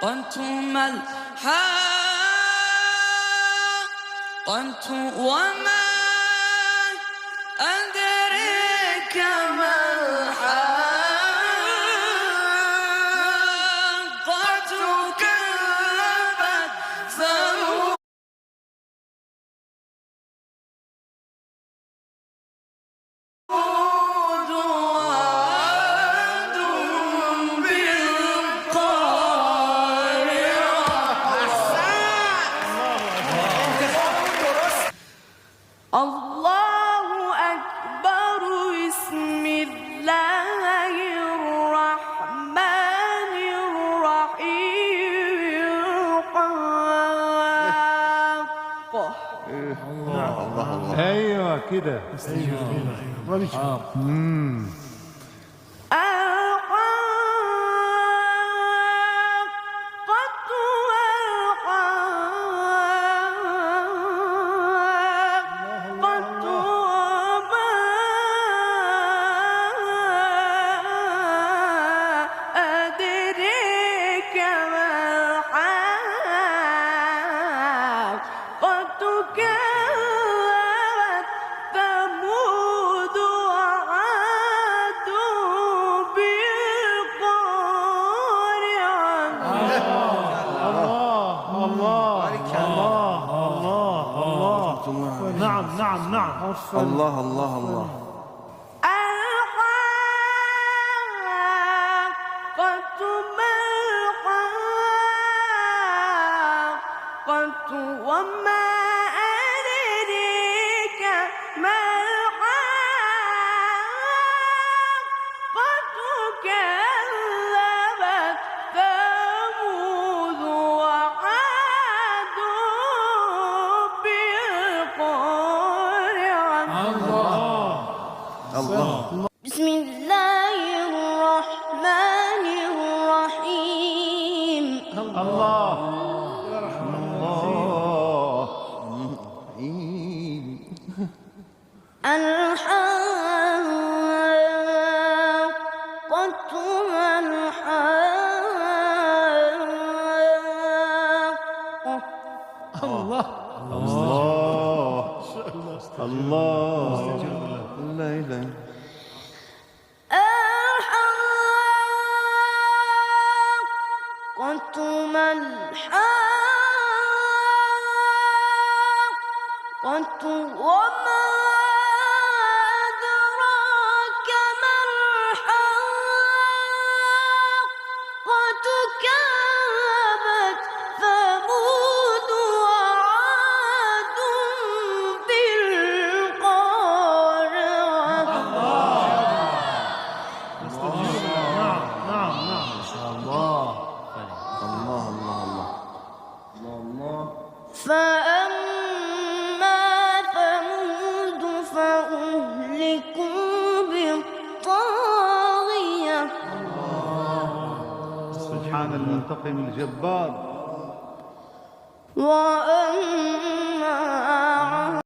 قلت ما قلت وما أدريك ما قلت كذبت ثمود وعاد بالقارعة. الله أكبر. بسم الله الرحمن الرحيم. الحاقة. ايوه كده. نعم الله الله الله. الحاقة ما الحاقة وما أدريك ما الحاقة كذبت ثمود وعاد بالقارعة. الله. بسم الله الرحمن الرحيم. الله الحاقة ما الحاقة. الله لا إله. الحاقة ما الحاقة وما أدراك ما الحاقة كذبت ثمود وعاد بالقارعة. فأما ثمود فأهلكوا بالطاغية. سبحان المنتقم الجبار. وأما